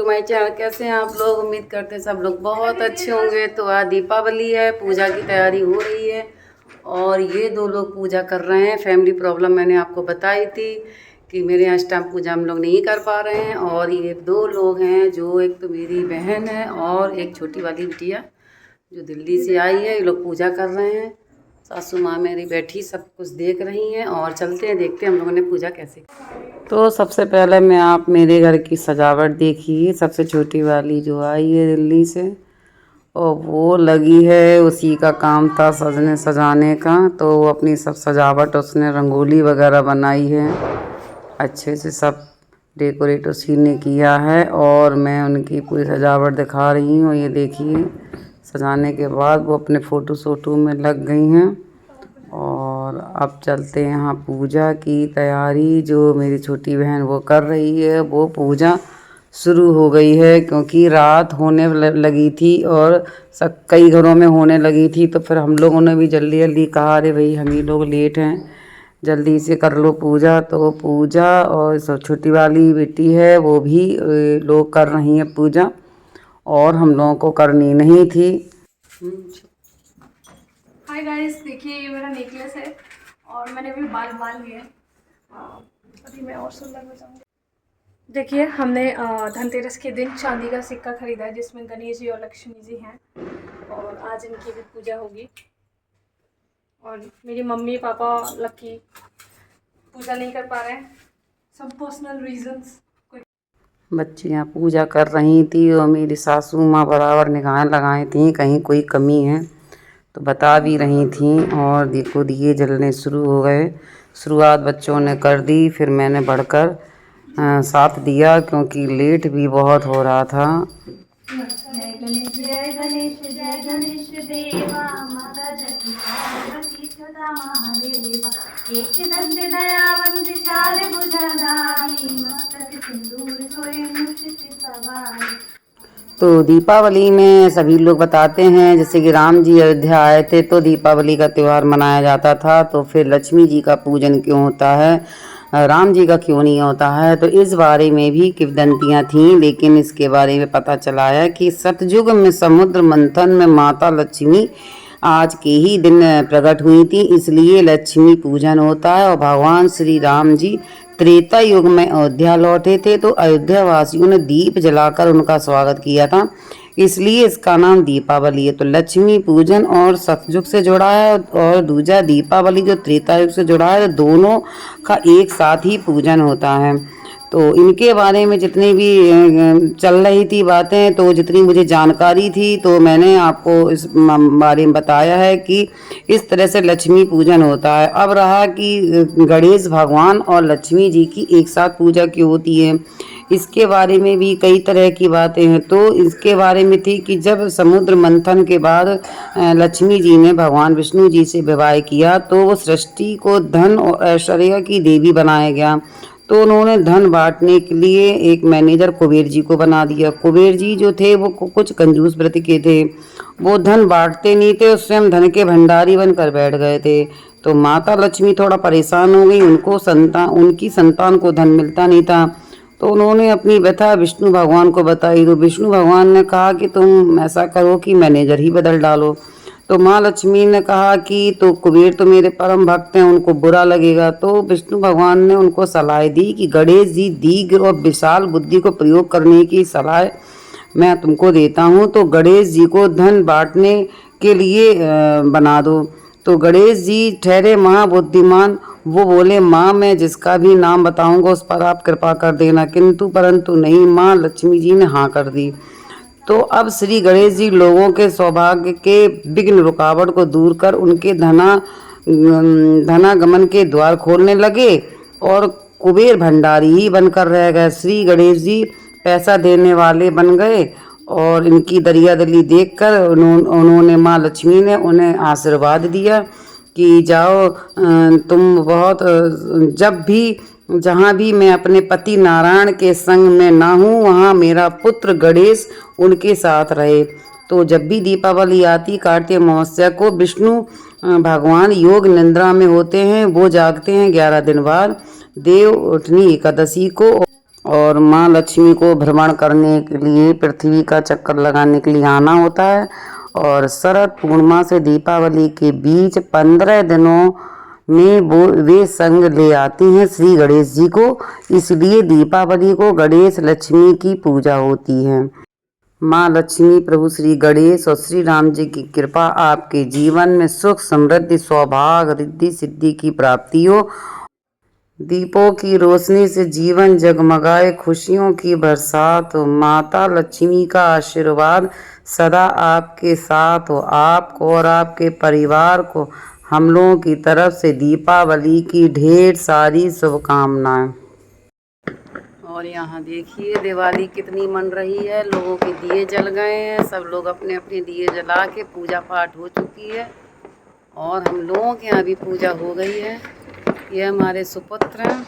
To my channel. कैसे हैं आप लोग? उम्मीद करते हैं सब लोग बहुत अच्छे होंगे। तो आज दीपावली है, पूजा की तैयारी हो रही है और ये दो लोग पूजा कर रहे हैं। फैमिली प्रॉब्लम मैंने आपको बताई थी कि मेरे यहाँ अष्टमी पूजा हम लोग नहीं कर पा रहे हैं। और ये दो लोग हैं, जो एक तो मेरी बहन है और एक छोटी वाली बिटिया जो दिल्ली से आई है। ये लोग पूजा कर रहे हैं। सासू माँ मेरी बैठी सब कुछ देख रही हैं और चलते हैं, देखते हैं हम लोगों ने पूजा कैसे। तो सबसे पहले मैं आप मेरे घर की सजावट देखिए। सबसे छोटी वाली जो आई है दिल्ली से और वो लगी है, उसी का काम था सजने सजाने का। तो वो अपनी सब सजावट, उसने रंगोली वगैरह बनाई है अच्छे से, सब डेकोरेट उसी ने किया है और मैं उनकी पूरी सजावट दिखा रही हूँ। ये देखिए, सजाने के बाद वो अपने फ़ोटो में लग गई हैं। और अब चलते हैं यहाँ पूजा की तैयारी जो मेरी छोटी बहन वो कर रही है। वो पूजा शुरू हो गई है क्योंकि रात होने लगी थी और सब कई घरों में होने लगी थी। तो फिर हम लोगों ने भी जल्दी जल्दी कहा, अरे भाई हम ही लोग लेट हैं, जल्दी से कर लो पूजा। तो पूजा, और छोटी वाली बेटी है वो भी लोग कर रही हैं पूजा और हम लोगों को करनी नहीं थी। हाय गाइस, देखिए ये मेरा नेकलेस है और मैंने अभी बाल लिए। अभी मैं और सुंदर हो जाऊंगी। देखिए, हमने धनतेरस के दिन चांदी का सिक्का खरीदा है जिसमें गणेश जी और लक्ष्मी जी हैं और आज इनकी भी पूजा होगी। और मेरी मम्मी पापा लकी पूजा नहीं कर पा रहे हैं, सब पर्सनल रीजंस। बच्चियाँ पूजा कर रही थी और मेरी सासू माँ बराबर निगाहें लगाई थी कहीं कोई कमी है तो बता भी रही थी। और देखो दिए जलने शुरू हो गए। शुरुआत बच्चों ने कर दी, फिर मैंने बढ़कर साथ दिया क्योंकि लेट भी बहुत हो रहा था। जय गणेश जय गणेश जय गणेश देवा, माता जगती पार्वती सदा महादेवा, एक दंत दयावंत चार भुजधारी, मस्तक सिंदूर सोए मुकुट सवार। तो दीपावली में सभी लोग बताते हैं जैसे कि राम जी अयोध्या आए थे तो दीपावली का त्यौहार मनाया जाता था। तो फिर लक्ष्मी जी का पूजन क्यों होता है, राम जी का क्यों नहीं होता है? तो इस बारे में भी किंवदंतियाँ थीं, लेकिन इसके बारे में पता चला है कि सतयुग में समुद्र मंथन में माता लक्ष्मी आज के ही दिन प्रकट हुई थी, इसलिए लक्ष्मी पूजन होता है। और भगवान श्री राम जी त्रेता युग में अयोध्या लौटे थे तो अयोध्या वासियों ने दीप जलाकर उनका स्वागत किया था, इसलिए इसका नाम दीपावली है। तो लक्ष्मी पूजन और सतयुग से जुड़ा है और दूजा दीपावली जो त्रेता युग से जुड़ा है, तो दोनों का एक साथ ही पूजन होता है। तो इनके बारे में जितनी भी चल रही थी बातें, तो जितनी मुझे जानकारी थी तो मैंने आपको इस बारे में बताया है कि इस तरह से लक्ष्मी पूजन होता है। अब रहा कि गणेश भगवान और लक्ष्मी जी की एक साथ पूजा क्यों होती है, इसके बारे में भी कई तरह की बातें हैं। तो इसके बारे में थी कि जब समुद्र मंथन के बाद लक्ष्मी जी ने भगवान विष्णु जी से विवाह किया तो वो सृष्टि को धन और ऐश्वर्य की देवी बनाया गया। तो उन्होंने धन बांटने के लिए एक मैनेजर कुबेर जी को बना दिया। कुबेर जी जो थे वो कुछ कंजूस प्रकृति के थे, वो धन बांटते नहीं थे, स्वयं धन के भंडारी बनकर बैठ गए थे। तो माता लक्ष्मी थोड़ा परेशान हो गई, उनकी संतान को धन मिलता नहीं था। तो उन्होंने अपनी व्यथा विष्णु भगवान को बताई। तो विष्णु भगवान ने कहा कि तुम ऐसा करो कि मैनेजर ही बदल डालो। तो माँ लक्ष्मी ने कहा कि तो कुबेर तो मेरे परम भक्त हैं, उनको बुरा लगेगा। तो विष्णु भगवान ने उनको सलाह दी कि गणेश जी दीर्घ और विशाल बुद्धि को प्रयोग करने की सलाह मैं तुमको देता हूँ। तो गणेश जी को धन बांटने के लिए बना दो। तो गणेश जी ठहरे महाबुद्धिमान, वो बोले माँ मैं जिसका भी नाम बताऊंगा उस पर आप कृपा कर देना, किंतु परंतु नहीं, माँ लक्ष्मी जी ने हाँ कर दी। तो अब श्री गणेश जी लोगों के सौभाग्य के विघ्न रुकावट को दूर कर उनके धनागमन के द्वार खोलने लगे और कुबेर भंडारी ही बनकर रह गए। श्री गणेश जी पैसा देने वाले बन गए और इनकी दरियादली देखकर उन्होंने माँ लक्ष्मी ने उन्हें आशीर्वाद दिया कि जाओ तुम बहुत जब भी जहाँ भी मैं अपने पति नारायण के संग में ना हूँ वहाँ मेरा पुत्र गणेश उनके साथ रहे। तो जब भी दीपावली आती कार्तिक अमावस्या को विष्णु भगवान योग निद्रा में होते हैं, वो जागते हैं 11 दिन बाद देव उठनी एकादशी को। और माँ लक्ष्मी को भ्रमण करने के लिए पृथ्वी का चक्कर लगाने के लिए आना होता है। और शरद पूर्णिमा से दीपावली के बीच 15 दिनों में वे संग ले आते हैं श्री गणेश जी को, इसलिए दीपावली को गणेश लक्ष्मी की पूजा होती है। माँ लक्ष्मी, प्रभु श्री गणेश और श्री राम जी की कृपा आपके जीवन में सुख, समृद्धि, सौभाग्य, रिद्धि सिद्धि की प्राप्ति हो। दीपों की रोशनी से जीवन जगमगाए, खुशियों की बरसात हो। माता लक्ष्मी का आशीर्वाद सदा आपके साथ हो। आपको और आपके परिवार को हम लोगों की तरफ से दीपावली की ढेर सारी शुभकामनाएं। और यहाँ देखिए दिवाली कितनी मन रही है, लोगों के दिए जल गए हैं, सब लोग अपने अपने दिए जला के पूजा पाठ हो चुकी है और हम लोगों के यहाँ भी पूजा हो गई है। ये हमारे सुपुत्र हैं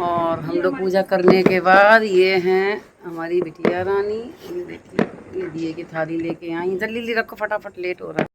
और हम लोग पूजा करने के बाद ये हैं हमारी बिटिया रानी। ये देखिए ये दिए की थाली लेके आई, जल्दी रखो फटाफट, लेट हो रहा है।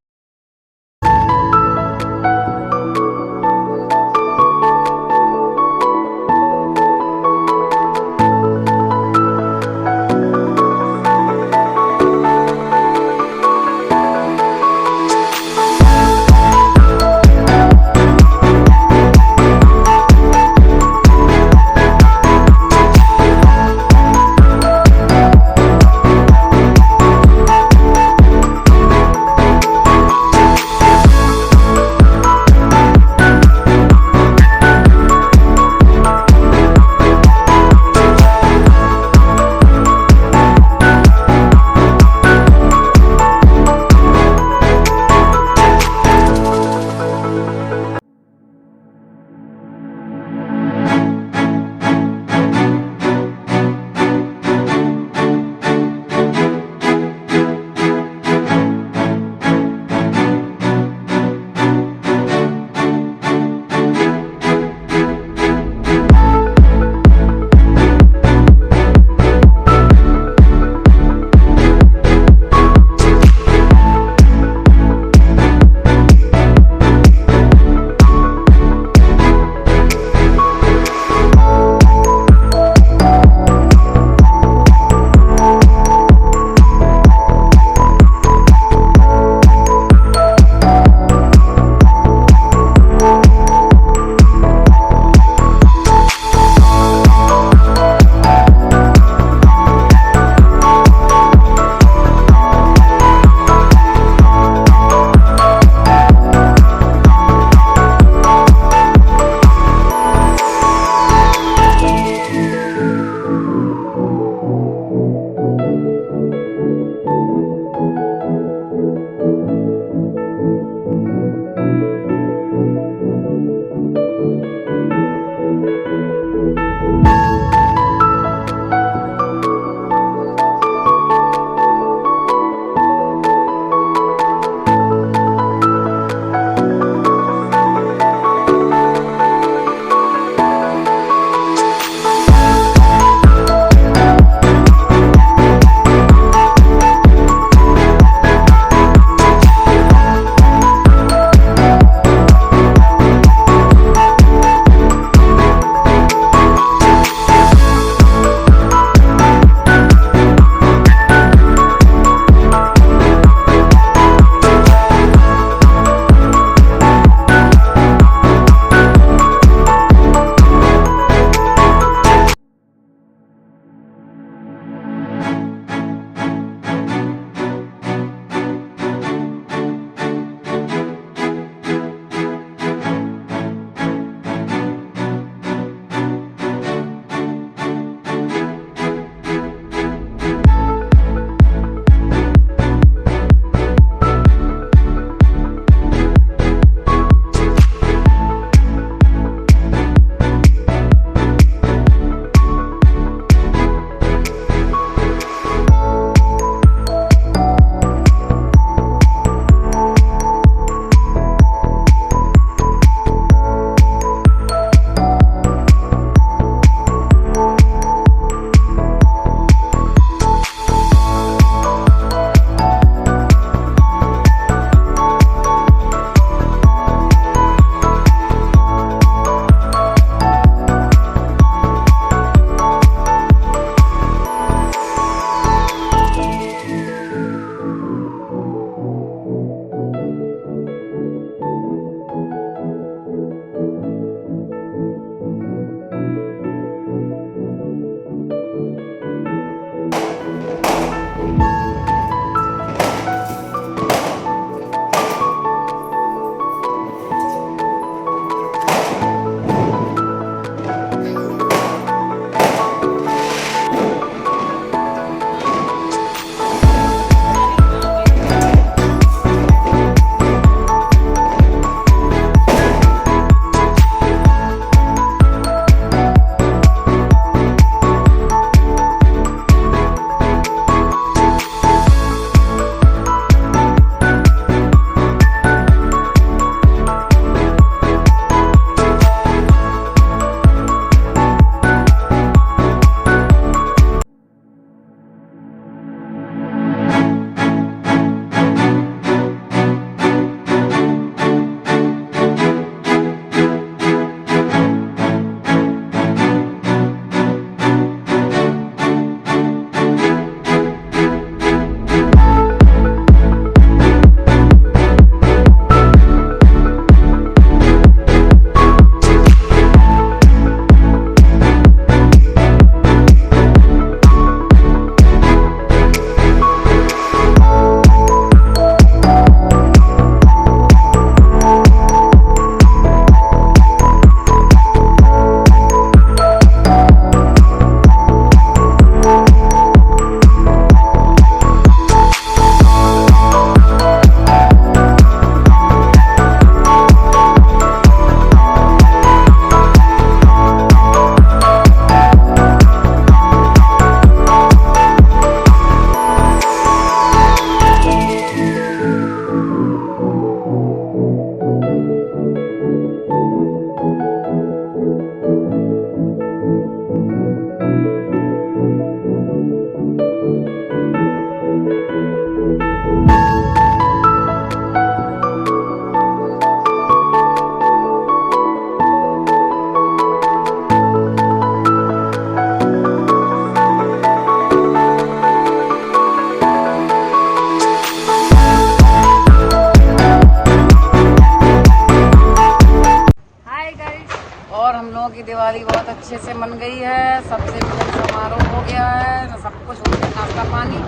की दिवाली बहुत अच्छे से मन गई है। सबसे मिलन समारोह हो गया है, सब कुछ हो गया, नाश्ता पानी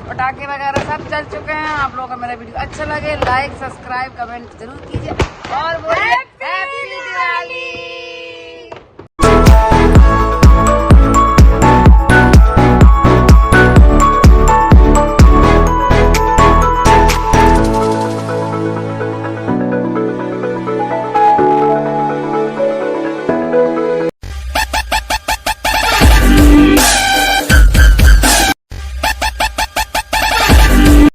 पटाखे वगैरह सब चल चुके हैं। आप लोगों का मेरा वीडियो अच्छा लगे लाइक सब्सक्राइब कमेंट जरूर कीजिए और बोलिए हैप्पी दिवाली।